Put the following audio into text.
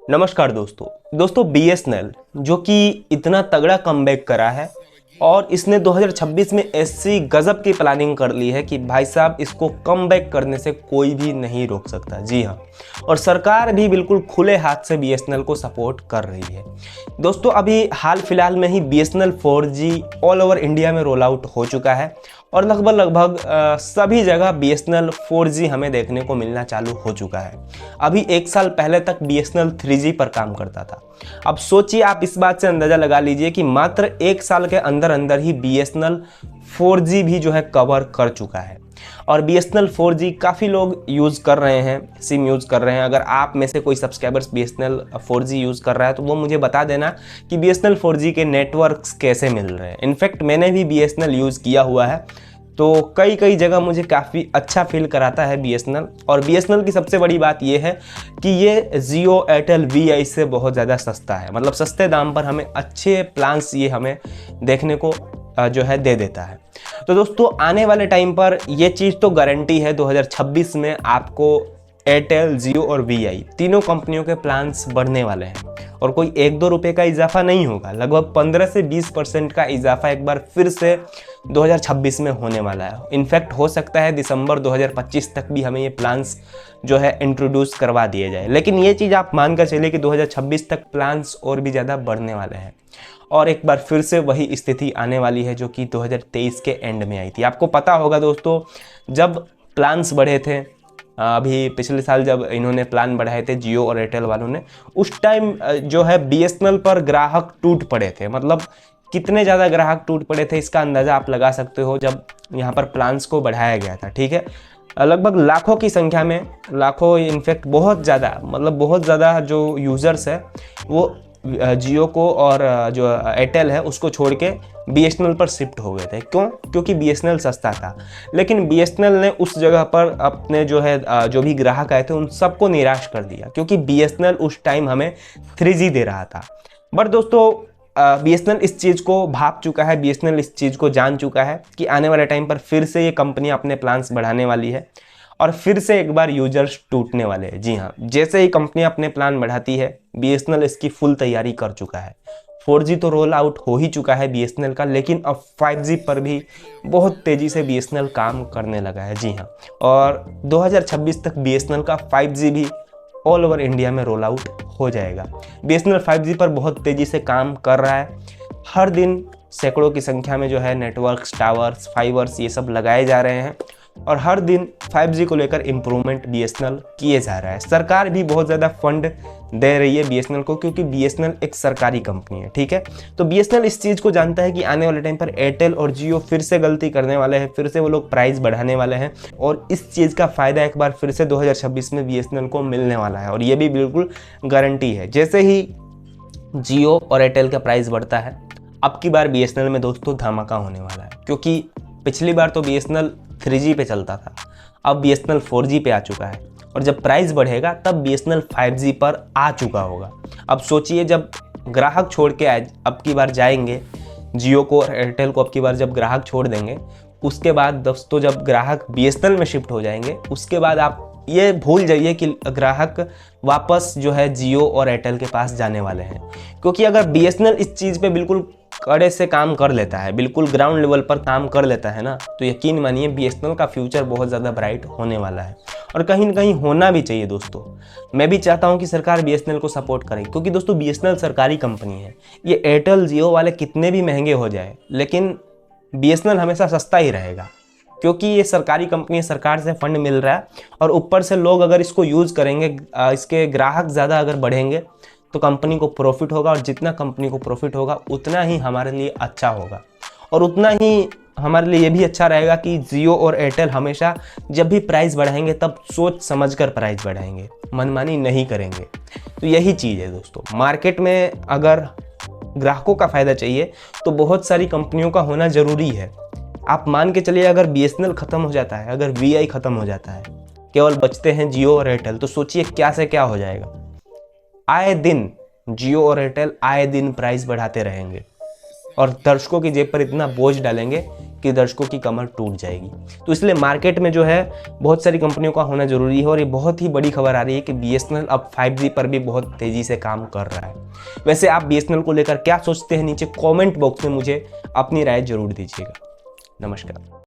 नमस्कार दोस्तों बीएसएनएल जो कि इतना तगड़ा कमबैक करा है और इसने 2026 में ऐसी गजब की प्लानिंग कर ली है कि भाई साहब इसको कमबैक करने से कोई भी नहीं रोक सकता। जी हाँ, और सरकार भी बिल्कुल खुले हाथ से बीएसएनएल को सपोर्ट कर रही है। दोस्तों अभी हाल फिलहाल में ही BSNL 4G all over India में रोल आउट हो चुका है और लगभग सभी जगह बीएसएनएल 4G हमें देखने को मिलना चालू हो चुका है। अभी एक साल पहले तक बीएसएनएल 3G पर काम करता था। अब सोचिए, आप इस बात से अंदाजा लगा लीजिए कि मात्र एक साल के अंदर अंदर ही बीएसएनएल 4G भी जो है कवर कर चुका है और बीएसएनएल 4G काफ़ी लोग यूज़ कर रहे हैं, सिम यूज़ कर रहे हैं। अगर आप में से कोई सब्सक्राइबर्स बीएसएनएल 4G यूज़ कर रहा है तो वो मुझे बता देना कि बीएसएनएल 4G के नेटवर्क्स कैसे मिल रहे हैं। इनफैक्ट मैंने भी बीएसएनएल यूज़ किया हुआ है तो कई जगह मुझे काफ़ी अच्छा फील कराता है बीएसएनएल। और बीएसएनएल की सबसे बड़ी बात यह है कि ये जियो एयरटेल वी से बहुत ज़्यादा सस्ता है, मतलब सस्ते दाम पर हमें अच्छे प्लान्स ये हमें देखने को जो है दे देता है। तो दोस्तों आने वाले टाइम पर ये चीज़ तो गारंटी है 2026 में आपको एयरटेल, जियो और वी तीनों कंपनियों के प्लान्स बढ़ने वाले हैं और कोई 1-2 रुपये का इजाफा नहीं होगा, लगभग 15 से 20% का इजाफा एक बार फिर से 2026 में होने वाला है। इनफैक्ट हो सकता है दिसंबर 2025 तक भी हमें ये प्लान्स जो है इंट्रोड्यूस करवा दिए जाए, लेकिन ये चीज़ आप मानकर चलिए कि 2026 तक प्लान्स और भी ज़्यादा बढ़ने वाले हैं और एक बार फिर से वही स्थिति आने वाली है जो कि 2023 के एंड में आई थी। आपको पता होगा दोस्तों, जब प्लान्स बढ़े थे अभी पिछले साल जब इन्होंने प्लान बढ़ाए थे जियो और एयरटेल वालों ने, उस टाइम जो है बीएसएनएल पर ग्राहक टूट पड़े थे। मतलब कितने ज़्यादा ग्राहक टूट पड़े थे इसका अंदाज़ा आप लगा सकते हो जब यहाँ पर प्लान्स को बढ़ाया गया था। ठीक है, लगभग लाखों की संख्या में, लाखों इनफैक्ट बहुत ज़्यादा, मतलब बहुत ज़्यादा जो यूज़र्स है वो जियो को और जो एयरटेल है उसको छोड़ के बीएसएनएल पर शिफ्ट हो गए थे। क्यों? क्योंकि बीएसएनएल सस्ता था। लेकिन बीएसएनएल ने उस जगह पर अपने जो है जो भी ग्राहक आए थे उन सबको निराश कर दिया, क्योंकि बीएसएनएल उस टाइम हमें 3G दे रहा था। बट दोस्तों बीएसएनएल इस चीज़ को भाप चुका है, बीएसएनएल इस चीज़ को जान चुका है कि आने वाले टाइम पर फिर से ये कंपनी अपने प्लान्स बढ़ाने वाली है और फिर से एक बार यूजर्स टूटने वाले हैं। जी हाँ, जैसे ही कंपनी अपने प्लान बढ़ाती है बीएसएनएल इसकी फुल तैयारी कर चुका है। 4G तो रोल आउट हो ही चुका है बीएसएनएल का, लेकिन अब 5G पर भी बहुत तेज़ी से बीएसएनएल काम करने लगा है। जी हाँ, और 2026 तक बीएसएनएल का 5G भी ऑल ओवर इंडिया में रोल आउट हो जाएगा। बीएसएनएल 5G पर बहुत तेज़ी से काम कर रहा है। हर दिन सैकड़ों की संख्या में जो है नेटवर्क्स, टावर्स, फाइबर्स ये सब लगाए जा रहे हैं और हर दिन 5G को लेकर इम्प्रूवमेंट बीएसएनएल किए जा रहा है। सरकार भी बहुत ज़्यादा फंड दे रही है बीएसएनएल को, क्योंकि बीएसएनएल एक सरकारी कंपनी है। ठीक है, तो बीएसएनएल इस चीज़ को जानता है कि आने वाले टाइम पर एयरटेल और जियो फिर से गलती करने वाले हैं, फिर से वो लोग प्राइस बढ़ाने वाले हैं और इस चीज़ का फ़ायदा एक बार फिर से 2026 में बीएसएनएल को मिलने वाला है और ये भी बिल्कुल गारंटी है। जैसे ही जियो और एयरटेल का प्राइस बढ़ता है, अब की बार बीएसएनएल में दोस्तों धमाका होने वाला है, क्योंकि पिछली बार तो बीएसएनएल 3G पे चलता था, अब बीएसएनएल 4G पे आ चुका है और जब प्राइस बढ़ेगा तब बीएसएनएल 5G पर आ चुका होगा। अब सोचिए, जब ग्राहक छोड़ के अब की बार जाएंगे जियो को और एयरटेल को, अब की बार जब ग्राहक छोड़ देंगे, उसके बाद दोस्तों जब ग्राहक बीएसएनएल में शिफ्ट हो जाएंगे, उसके बाद आप ये भूल जाइए कि ग्राहक वापस जो है जियो और एयरटेल के पास जाने वाले हैं। क्योंकि अगर बीएसएनएल इस चीज़ पे बिल्कुल कड़े से काम कर लेता है, बिल्कुल ग्राउंड लेवल पर काम कर लेता है ना, तो यकीन मानिए बीएसएनएल का फ्यूचर बहुत ज़्यादा ब्राइट होने वाला है और कहीं ना कहीं होना भी चाहिए। दोस्तों मैं भी चाहता हूं कि सरकार बीएसएनएल को सपोर्ट करे, क्योंकि दोस्तों बीएसएनएल सरकारी कंपनी है। ये एयरटेल, जियो वाले कितने भी महंगे हो जाए, लेकिन बीएसएनएल हमेशा सस्ता ही रहेगा, क्योंकि ये सरकारी कंपनी है, सरकार से फंड मिल रहा है और ऊपर से लोग अगर इसको यूज़ करेंगे, इसके ग्राहक ज़्यादा अगर बढ़ेंगे तो कंपनी को प्रॉफिट होगा और जितना कंपनी को प्रॉफिट होगा उतना ही हमारे लिए अच्छा होगा और उतना ही हमारे लिए ये भी अच्छा रहेगा कि जियो और एयरटेल हमेशा जब भी प्राइस बढ़ाएंगे तब सोच समझकर प्राइस बढ़ाएंगे, मनमानी नहीं करेंगे। तो यही चीज़ है दोस्तों, मार्केट में अगर ग्राहकों का फ़ायदा चाहिए तो बहुत सारी कंपनियों का होना ज़रूरी है। आप मान के चलिए, अगर बीएसएनएल ख़त्म हो जाता है, अगर वी ख़त्म हो जाता है, केवल बचते हैं जियो और एयरटेल, तो सोचिए क्या से क्या हो जाएगा। आए दिन जियो और एयरटेल आए दिन प्राइस बढ़ाते रहेंगे और दर्शकों की जेब पर इतना बोझ डालेंगे कि दर्शकों की कमर टूट जाएगी। तो इसलिए मार्केट में जो है बहुत सारी कंपनियों का होना जरूरी है और ये बहुत ही बड़ी खबर आ रही है कि BSNL अब 5G पर भी बहुत तेजी से काम कर रहा है। वैसे आप BSNL को लेकर क्या सोचते हैं, नीचे कमेंट बॉक्स में मुझे अपनी राय जरूर दीजिएगा। नमस्कार।